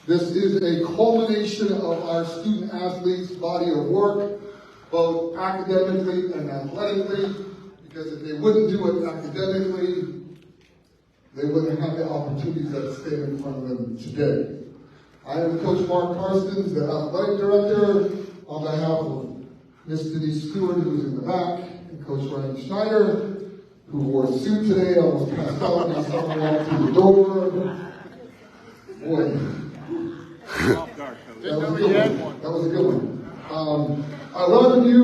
This is a culmination of our student athletes' body of work, both academically and athletically, because if they wouldn't do it academically, they wouldn't have the opportunities that stand in front of them today. I am Coach Mark Carstens, the athletic director, on behalf of Ms. Denise Stewart, who's in the back, and Coach Ryan Schneider, who wore a suit today. I almost passed out when I saw him walk through the door. Boy. That was a good one. That was a good one. I welcome you,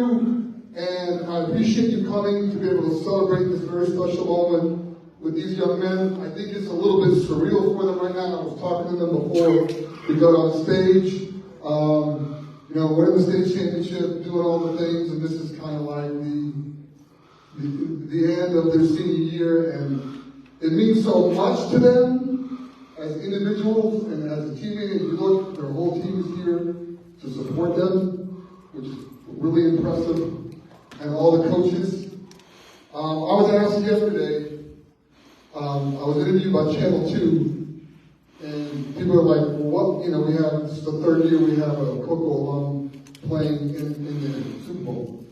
and I appreciate you coming to be able to celebrate this very special moment with these young men. I think it's a little bit surreal for them right now. I was talking to them before we got on stage. You know, we're in the state championship, doing all the things, and this is kind of like the end of their senior year, and it means so much to them as individuals and as a teammate. If you look, their whole team is here to support them, which is really impressive, and all the coaches. I was asked yesterday, I was interviewed by Channel 2, and people are like, well, what, you know, we have, this is the third year we have a Cocoa alum playing in the Super Bowl.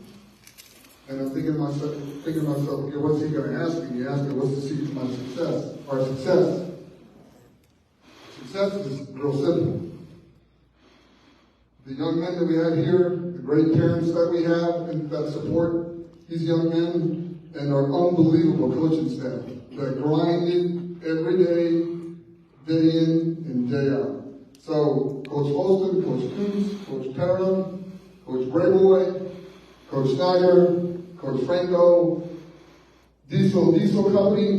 And I'm thinking to myself, okay, what's he going to ask me? He asked me, what's the secret to my success? Our success. Success is real simple. The young men that we have here, the great parents that we have and that support these young men, and our unbelievable coaching staff that grinded every day, day in and day out. So, Coach Holston, Coach Coons, Coach Parra, Coach Brayboy, Coach Schneider, Coach Franco, Diesel Company,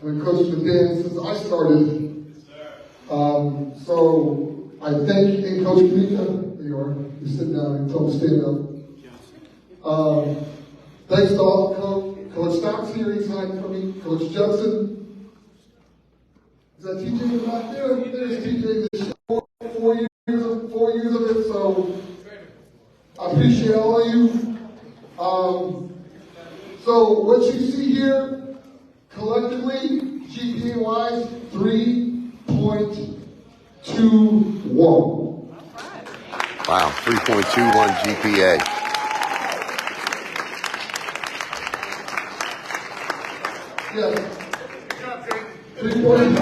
and Coach McDan since I started. So I thank and Coach Kanika, there you are, you're sitting down and told me to stand up. Thanks to all Coach Stocks here, he's hiding from me, Coach Judson. Is that TJ in the back there? There's TJ. This 4 years of it, so I appreciate all of you. So what you see here, collectively, GPA-wise, 3.21. Wow, 3.21 GPA. Yes. 3.21.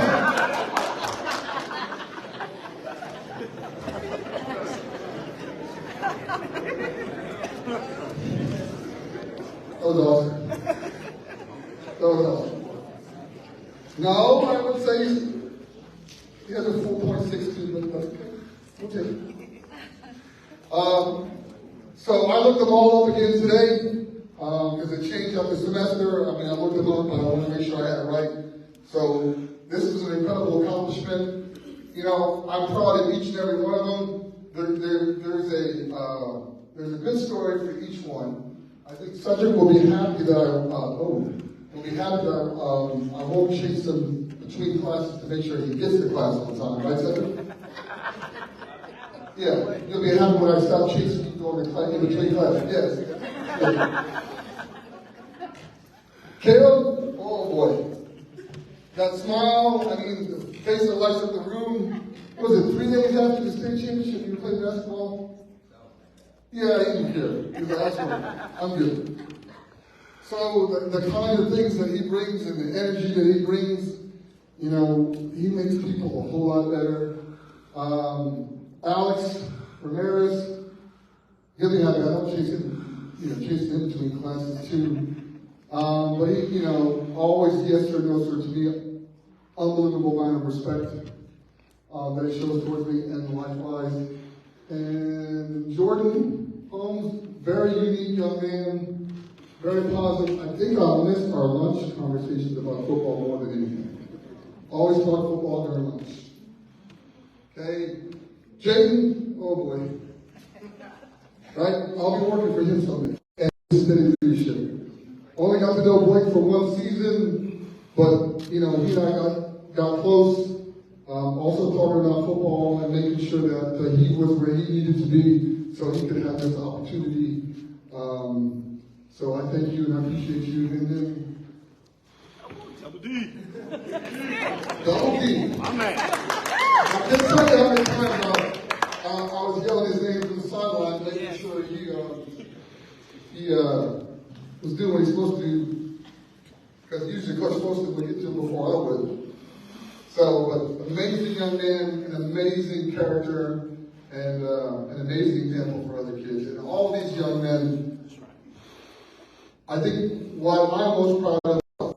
That was awesome. That was awesome. No, I would say he has a 4.62, but that's okay. We'll take it. So I looked them all up again today because it changed up the semester. I mean, I looked them up, but I want to make sure I had it right. So this is an incredible accomplishment. You know, I'm proud of each and every one of them. There's a good story for each one. I think Cedric will be happy that I won't chase him between classes to make sure he gets to class on time, right, Cedric? Yeah, you'll be happy when I stop chasing you going to class, in between classes. Yes. Yeah. Caleb, oh boy, that smile. I mean, the face that lights up the room. Was it 3 days after the state championship you played basketball? Yeah, he didn't care. He's like, I'm good. So the kind of things that he brings and the energy that he brings, you know, he makes people a whole lot better. Alex Ramirez, he'll be happy. I don't chase him between classes too. But he, you know, always yes sir, no sir to me. Unbelievable amount of respect that he shows towards me and likewise. And Jordan Holmes, very unique young man, very positive. I think I'll miss our lunch conversations about football more than anything. Always talk football during lunch. Okay, Jaden, oh boy. Right? I'll be working for him someday. And steady leadership. Only got to know Blake for 1 season, but you know, he and I got close. Also talking about football and making sure that he was where he needed to be so he could have this opportunity. So I thank you and I appreciate you. And then Double D. Double D. My man. many times I was yelling his name from the sideline, making sure he was doing what he's supposed to do, because usually Coach Poston would get to him before I would. So, but amazing young man, an amazing character, and an amazing example for other kids. And all these young men, I think what I'm most proud of,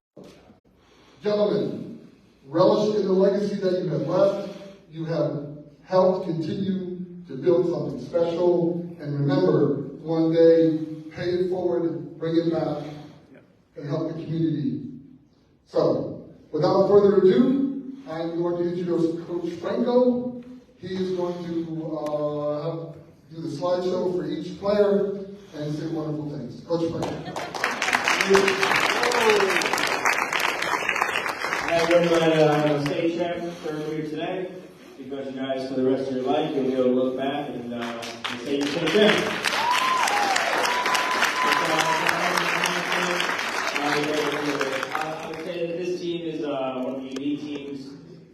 gentlemen, relish in the legacy that you have left. You have helped continue to build something special. And remember, one day, pay it forward, bring it back, and help the community. So, without further ado, I'm going to introduce Coach Franco. He is going to do the slideshow for each player and say wonderful things. Coach Franco. Everyone, state check third week today, because you guys, for the rest of your life, you'll be able to look back and say your state check. I would say that this team is one of the unique teams.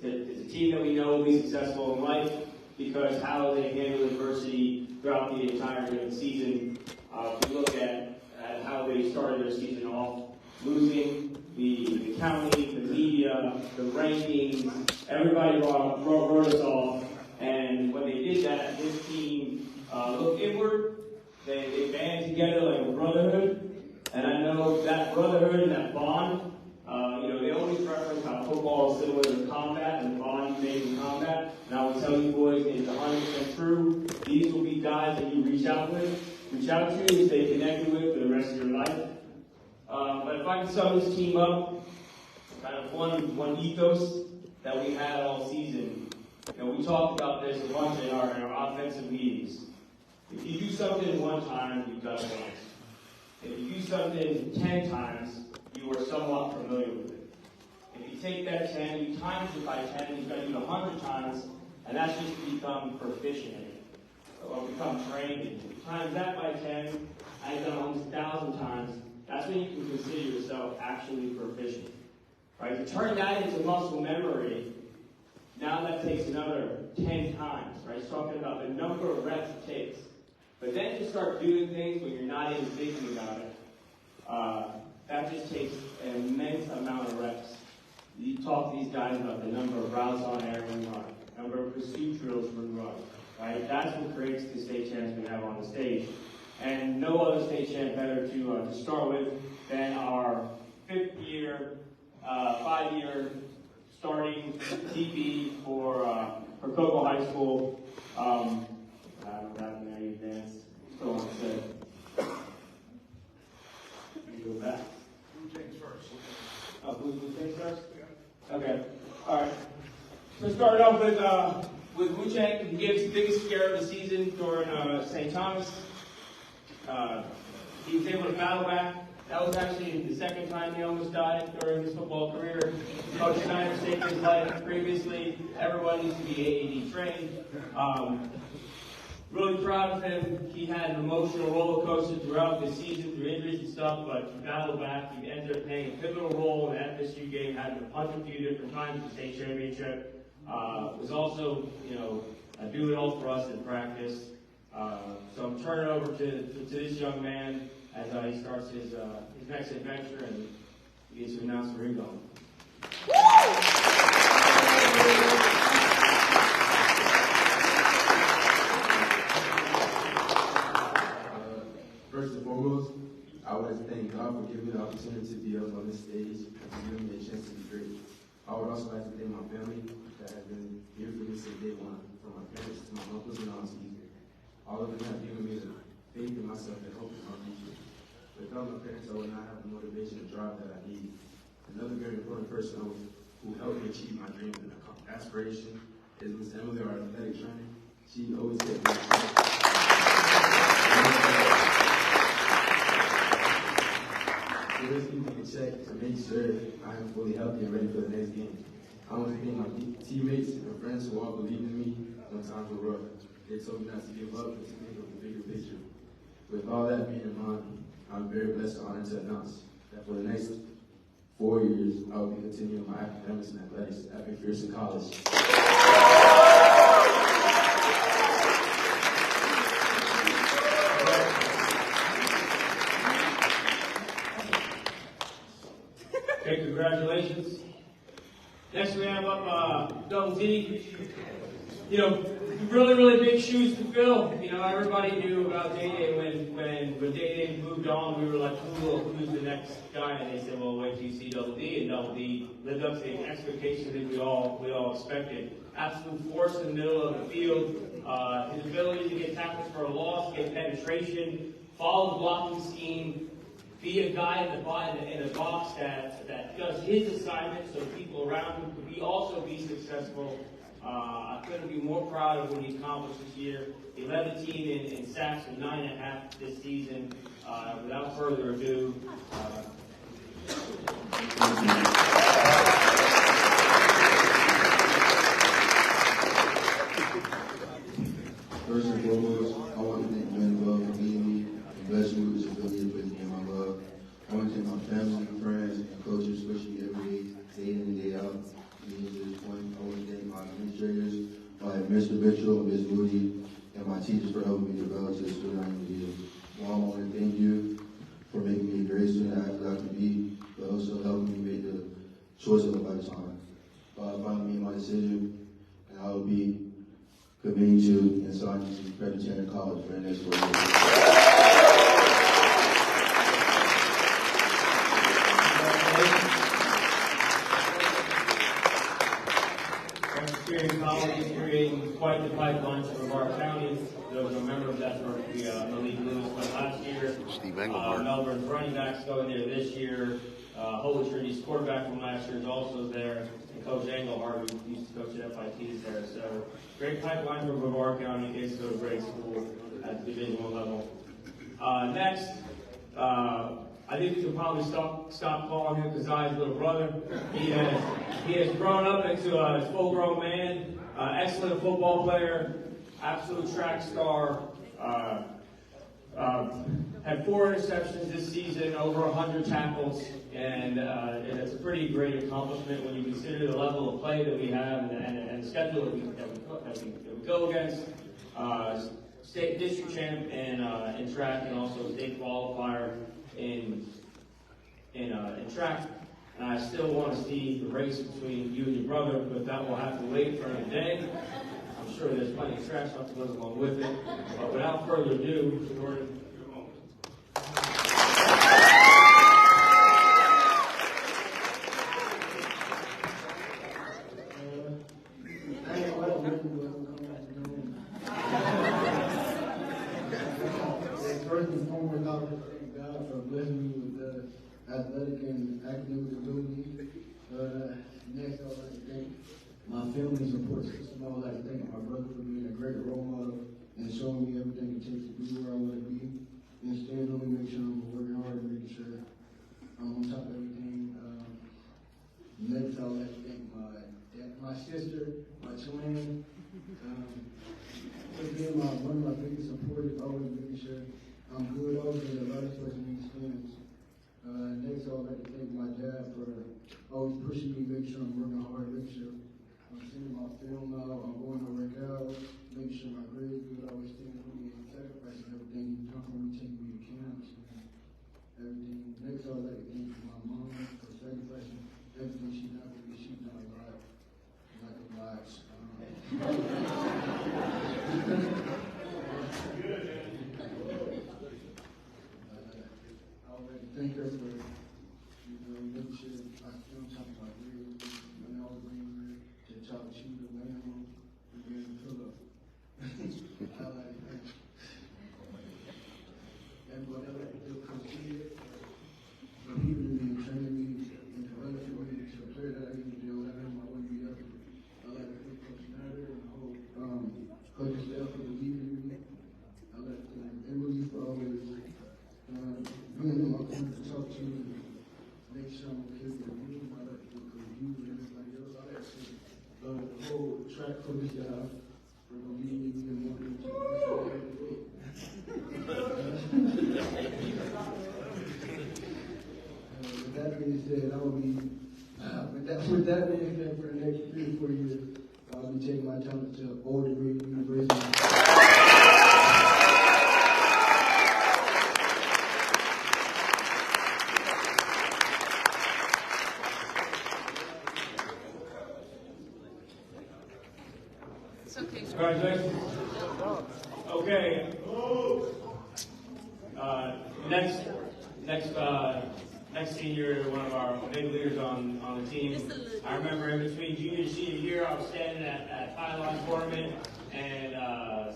It's a team that we know will be successful in life because how they handle adversity throughout the entire season. If you look at how they started their season off, losing the county, the media, the rankings, everybody wrote us off. And when they did that, this team looked inward. They band together like a brotherhood. And I know that brotherhood and that bond, they always reference how football is similar to combat and the bond you make in combat. And I will tell you boys, it's 100% true. These will be guys that you reach out to and stay connected with for the rest of your life. But if I can sum this team up, kind of one ethos that we had all season. We talked about this a bunch in our offensive meetings. If you do something one time, you've got to learn. If you do something 10 times, you are somewhat familiar with it. If you take that 10, you times it by 10, you've got to do it 100 times, and that's just to become proficient in it, or become trained in it. Times that by 10, I've done almost 1,000 times. That's when you can consider yourself actually proficient. Right? To turn that into muscle memory, now that takes another 10 times. Right? It's talking about the number of reps it takes. But then to start doing things when you're not even thinking about it, that just takes an immense amount of reps. You talk to these guys about the number of routes on air when run, number of pursuit drills when run, right? That's what creates the state champs we have on the stage. And no other state champ better to start with than our 5-year starting DB for Cocoa High School. I'm wrapping out advance. Still on set. Go back. Who takes first? Who takes first? Okay. All right. So starting off with Wu Chang, he gave us the biggest scare of the season during St. Thomas. He was able to battle back. That was actually the second time he almost died during his football career. Coach Snyder saved his life previously. Everyone needs to be AAD trained. Really proud of him. He had an emotional roller coaster throughout the season through injuries and stuff, but he battled back. He ended up playing a pivotal role in the FSU game, had to punch a few different times in the state championship. Was also, a do-it-all for us in practice. So I'm turning over to this young man as he starts his next adventure and he gets to announce where he's going. First and foremost, I would like to thank God for giving me the opportunity to be up on this stage and to give me a chance to be great. I would also like to thank my family that has been here for me since day one, from my parents to my uncles and aunties. All of them have given me the faith in myself and hope in my future. Without my parents, I would not have the motivation and drive that I need. Another very important person who helped me achieve my dreams and aspiration is Miss Emily, our athletic trainer. She always said She always keeps me in check to make sure I am fully healthy and ready for the next game. I want to thank my teammates and friends who all believed in me when times were rough. They told me not to give up and to think of the bigger picture. With all that being in mind, I'm very blessed and honored to announce that for the next 4 years, I will be continuing my academics and athletics at McPherson College. You know, really, really big shoes to fill. You know, everybody knew about Day-Day when Day-Day moved on. We were like, who's the next guy? And they said, well, wait till you see Double D. And Double D lived up to the expectations that we all expected. Absolute force in the middle of the field. His ability to get tackles for a loss, get penetration, follow the blocking scheme, be a guy in the box that does his assignment so people around him could also be successful. I couldn't be more proud of what he accomplished this year. He led the team in sacks with 9.5 this season. Without further ado, first and foremost, I want to thank Manuel for meeting me and blessing me with this ability to play the game I love. I want to thank my family, friends, and coaches, especially every day in and day out. Leading to this point, I want to thank my administrators, Mr. Mitchell, Ms. Moody, and my teachers for helping me develop to the student I am to be. Mom, I want to thank you for making me a great student I feel I can be, but also helping me make the choice of a lifetime. I finally made my decision, and I will be committing to and signing to Presbyterian College for the next 4 years. Presbyterian College is creating quite the pipeline for Brevard County. Those who remember, that's where Malik Lewis went last year. Steve Engelhardt. Melbourne's running backs going there this year. Holy Trinity's quarterback from last year is also there. And Coach Engelhardt, who used to coach at FIT, is there. So great pipeline for Brevard County in case they go to grade school at the Division I level. Next, I think we can probably stop calling him Keziah's little brother. He has grown up into a full-grown man, excellent football player, absolute track star. Had 4 interceptions this season, over 100 tackles, and it's a pretty great accomplishment when you consider the level of play that we have and the schedule that we go against. State district champ in track, and also state qualifier in track. And I still want to see the race between you and your brother, but that will have to wait for another day. I'm sure there's plenty of track stuff that goes along with it. But without further ado, Jordan. First and foremost, I would thank God for blessing me with athletic and academic ability. Next, I would like to thank my family and support system. I would like to thank my brother for being a great role model and showing me everything it takes to be where I want to be. And staying on me, make sure I'm working hard and making sure I'm on top of everything. Next, I would like to thank my sister, my twin, for being one of my biggest supporters, always making sure I'm good, always being the right person in experience. Next, I would like to thank my dad for always pushing me, making sure I'm working hard, making sure I'm seeing my film now, I'm going to work out, making sure my grades good, always staying with me and sacrificing everything he's done for me, taking me to camps and everything. Next, I would like to thank my mom for sacrificing everything she done for me. She's done a lot, like a lot. I would like to thank her for, making sure I feel on top of my grades, when I was bringing her to talk to the land and be able to fill up. I like to thank everybody. I like to thank Coach T for keeping me and training me and developing me to the player that I need to be able to have my way to be up. I like to thank Coach Snyder and the whole coaching staff for believing in me. I like to thank Emily for always being in my corner to talk to and make sure I'm okay with the room. I like to thank Coach Hughes and everybody else. I like to thank the whole track coach staff for believing in me and wanting me to do With that being said, I will be, with that being said, for the next 3 to 4 years, I'll be taking my talent to Old Degree University. Congratulations. Okay. Next senior, one of our big leaders on the team. I remember in between junior and senior year, I was standing at Pylon tournament, and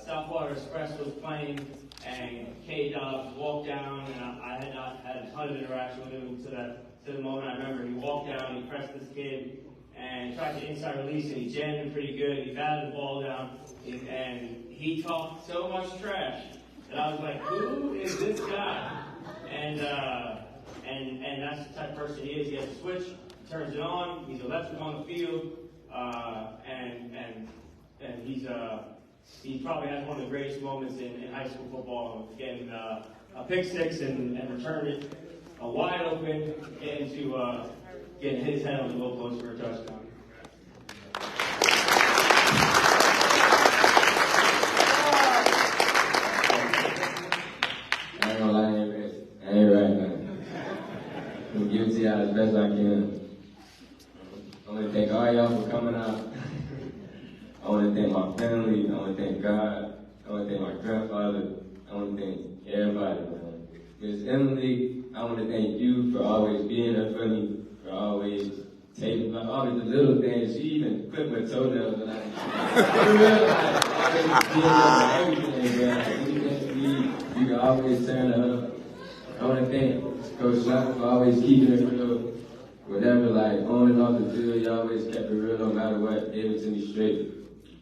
Southwater Express was playing, and K Dobbs walked down, and I had not had a ton of interaction with him to the moment. I remember he walked down, he pressed this kid, and tried to inside release, and he jammed him pretty good. He batted the ball down, and he talked so much trash that I was like, "Who is this guy?" And that's the type of person he is. He has a switch, he turns it on, he's electric on the field, and he probably has one of the greatest moments in high school football, getting a pick six and return it wide open, getting his head on the goalpost for a touchdown. I ain't gonna lie, I ain't right, man. I'm giving to y'all as best I can. I want to thank all y'all for coming out. I want to thank my family. I want to thank God. I want to thank my grandfather. I want to thank everybody, man. Miss Emily, I want to thank you for always being there for me, for always taking always the little things. She even clipped my toenails and I realized everything, man. You can always turn up. I want to thank Coach Schott for always keeping it real. Whatever, like, on and off the field, you always kept it real no matter what, gave it to me straight.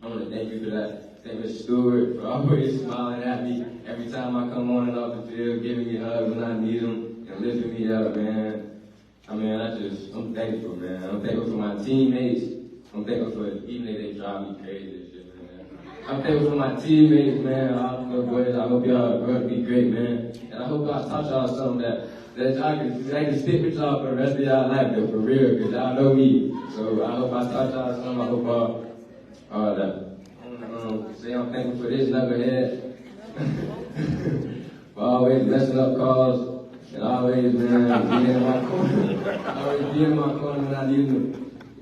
I want to thank you for that. Thank Mr. Stewart for always smiling at me every time I come on and off the field, giving me hugs when I need them, and lifting me up, man. I mean, I'm thankful, man. I'm thankful for my teammates. I'm thankful for, even if they drive me crazy and shit, man. I'm thankful for my teammates, man. All the boys, I hope y'all grow to be great, man. And I hope I taught y'all something that y'all can stick with y'all for the rest of y'all life, though, for real, because y'all know me. So I hope I taught y'all something. I hope all that. Say I'm thankful for this knucklehead. For always messing up calls, and always, man, being in my corner. Always being in my corner when I need to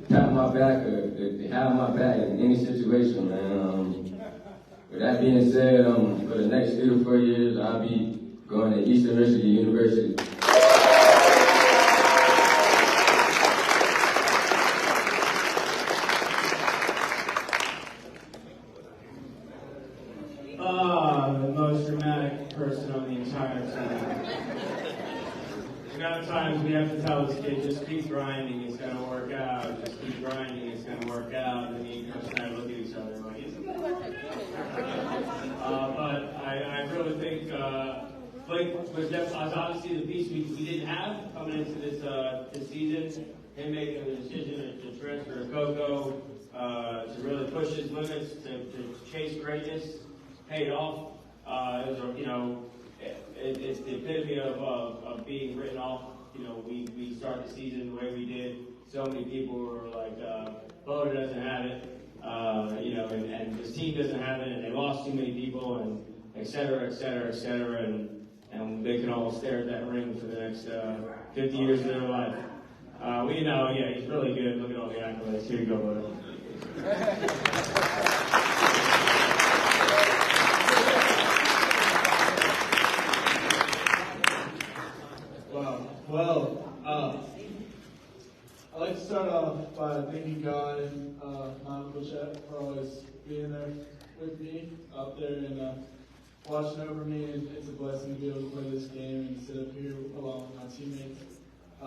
pat my back or to have my back in any situation, man. With that being said, for the next 3 to 4 years, I'll be going to Eastern Michigan University. The most dramatic person on the entire team. The amount of times we have to tell this kid, just keep grinding, it's going to work out. Just keep grinding, it's going to work out. And he comes and I look at each other like, isn't it? But I really think Blake was obviously the piece we didn't have coming into this season. Him making the decision to transfer to Cocoa, to really push his limits, to chase greatness, paid off. It's the epitome of being written off. We start the season the way we did. So many people were like, Boda doesn't have it, and this team doesn't have it, and they lost too many people, and et cetera, et cetera, et cetera, and they can all stare at that ring for the next 50 years of their life. We know, yeah, he's really good. Look at all the accolades. Here you go, Boda. Well, I'd like to start off by thanking God and my Uncle Chet for always being there with me out there and watching over me. And it's a blessing to be able to play this game and sit up here along with my teammates. I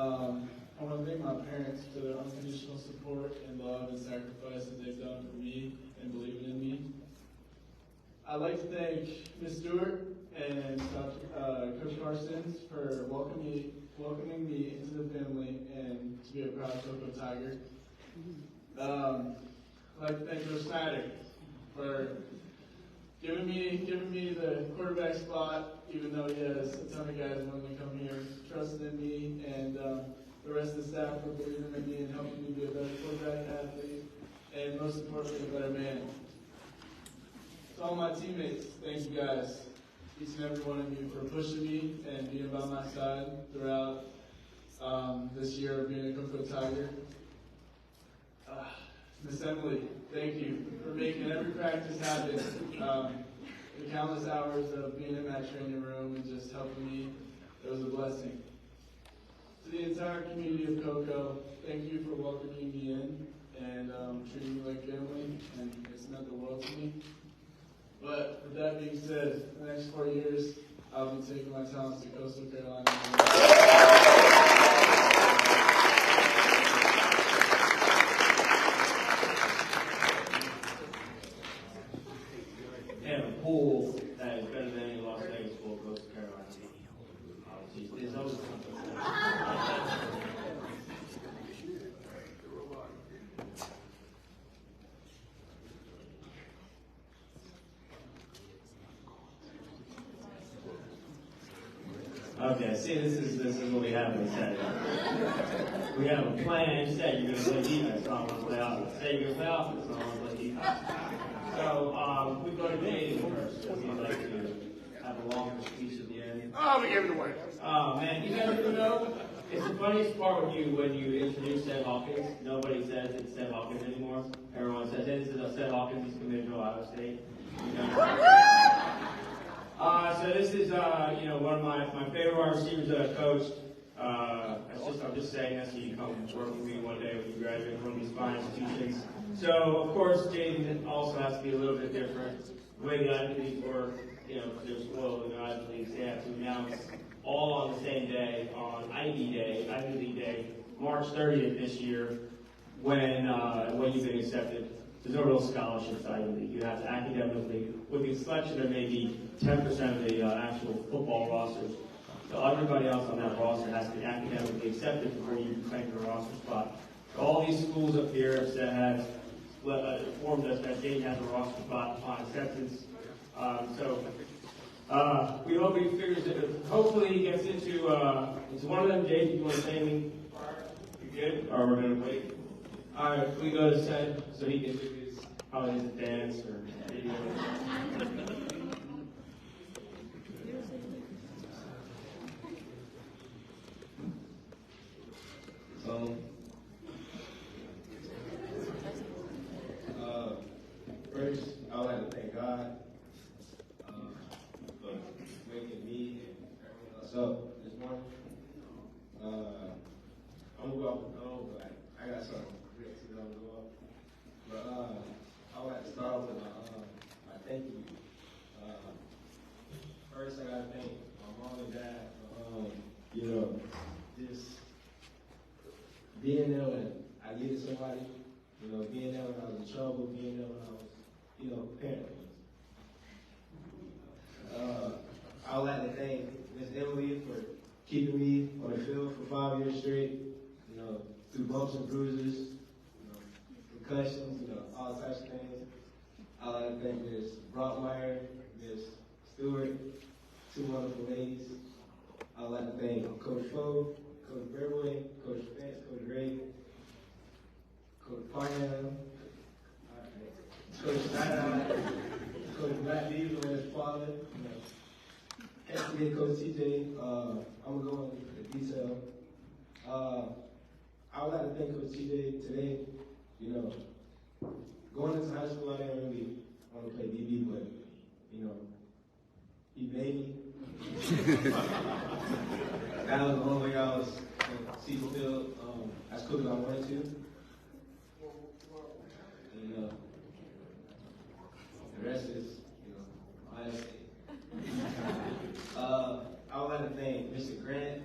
want to thank my parents for their unconditional support and love and sacrifice that they've done for me and believing in me. I'd like to thank Ms. Stewart and Coach Carson for welcoming me into the family and to be a proud Cocoa Tiger. I'd like to thank Coach Snyder for giving me the quarterback spot, even though he has a ton of guys wanting to come here, trusting in me, and the rest of the staff for believing in me and helping me be a better quarterback athlete, and most importantly, a better man. To all my teammates, thank you guys, each and every one of you, for pushing me and being by my side throughout this year of being a Cocoa Tiger. Assembly, thank you for making every practice happen. The countless hours of being in that training room and just helping me, it was a blessing. To the entire community of Cocoa, thank you for welcoming me in and treating me like family, and it's meant the world to me. But with that being said, the next 4 years, I'll be taking my talents to Coastal Carolina. They have a pool that is better than any Las Vegas pool, Coastal Carolina. There's always something. Okay, see, this is what we have in Saturday. We have a plan. Say you're going to play defense, so I want to play offense. Say you're going to play offense, so I want to play defense. So we go to Dave first, because he'd like to have a longer speech at the end. Oh, we gave it away. Oh man, you guys even know? It's the funniest part when you introduce Seth Hawkins. Nobody says it's Seth Hawkins anymore. Everyone says, hey, this is Seth Hawkins. He's committed to Ohio State. So this is, one of my favorite wide receivers that I've coached. I'm just saying that so you can come work with me one day when you graduate from one of these fine institutions. So, of course, Jaden also has to be a little bit different. The way the Ivy Leagues work, because they're spoiled in the Ivy Leagues, they have to announce all on the same day, on Ivy League Day, March 30th this year, when you've been accepted. There's no real scholarships to Ivy League. You have to academically, with the selection, there may be 10% of the actual football rosters. So everybody else on that roster has to be academically accepted before you can claim your roster spot. All these schools up here have informed us that Dayton has a roster spot upon acceptance. We hope he figures it. Hopefully he gets into one of them. Dave, you want to say anything? You good? Or we're gonna wait. All right, we go to Seth so he can do his probably his dance or video. First, I would like to thank God for waking me and everyone else up this morning. I'm gonna go off the dome, but I got something real to go off. But I would like to start off with my thank you. First, I gotta thank my mom and dad for just being there when I needed somebody. Being there when I was in trouble, being there when I was, parenting. I would like to thank Miss Emily for keeping me on the field for 5 years straight, through bumps and bruises, concussions, all types of things. I would like to thank Ms. Brockmeyer, Ms. Stewart, two wonderful ladies. I would like to thank Coach Foe, Coach Bearboy, Coach Spence, Coach Ray, Coach Parnell, Coach Snyder, Coach Matt Beaver and his father, and Coach TJ. I'm going to go into detail. I would like to thank Coach TJ today. Going into high school, I didn't really want to play DB, but, he made me. That was the only way I was see the field as quick as I wanted to. And, the rest is, honesty. I would like to thank Mr. Grant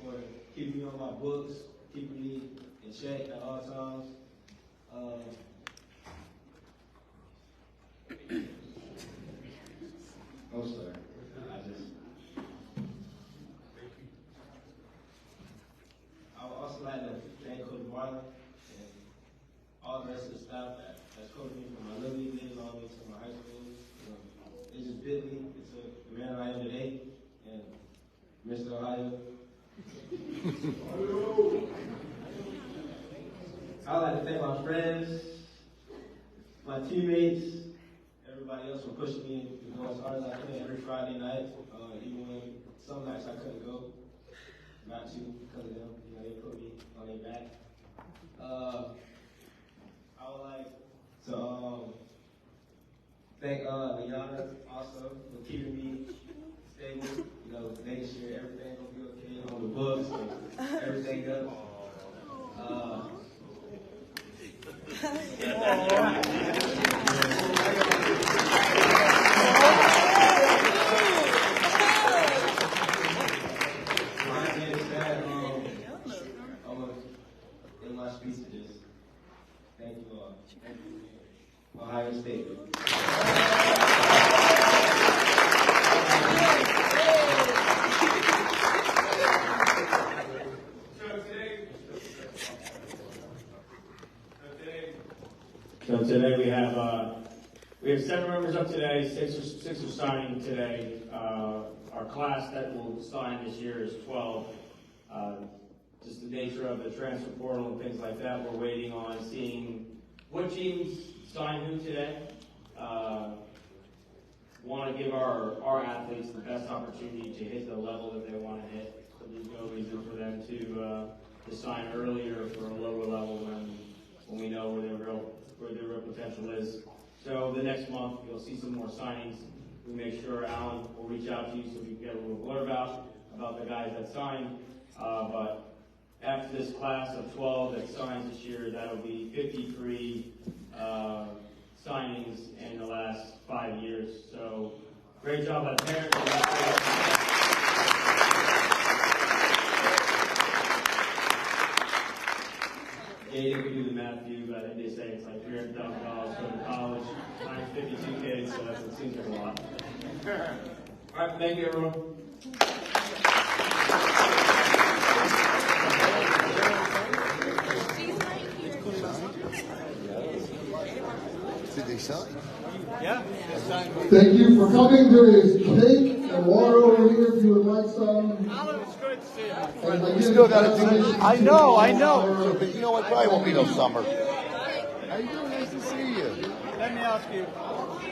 for keeping me on my books, keeping me in check at all times. I'm sorry. I would also like to thank Coach Marlon and all the rest of the staff that's coached me from my little league days all the way to my high school. It just bit me into the man I am today, and Mr. Ohio. I would like to thank my friends, my teammates, everybody else for pushing me to go as hard as I can every Friday night, even when some nights I couldn't go. Not to, because of them, they put me on their back. I I would like to thank Liana also for keeping me stable, making sure everything gonna be okay on the books and everything else. In my speech to this, thank you all. Thank you. Ohio State. So today we have 7 members up today, six are signing today. Our class that will sign this year is 12. Just the nature of the transfer portal and things like that, we're waiting on seeing what teams sign who today. Want to give our athletes the best opportunity to hit the level that they want to hit. So there's no reason for them to sign earlier for a lower level when we know where their real potential is. So the next month you'll see some more signings. We make sure Alan will reach out to you so we can get a little blurb about the guys that signed. But after this class of 12 that signs this year, that'll be 53 signings in the last 5 years. So great job by the parents. Aiden could do the math for you, but I think they say it's like $300,000 going to college, times 52 kids, so it seems like a lot. All right, thank you, everyone. Did they sign? Yeah. Thank you for coming. There is cake and water over here if you would like some. Alan, it's great to see you. And You still got to do congratulations I to know, all I know. our- But you know what? Probably won't be no summer. How you doing? Nice to see you. Let me ask you,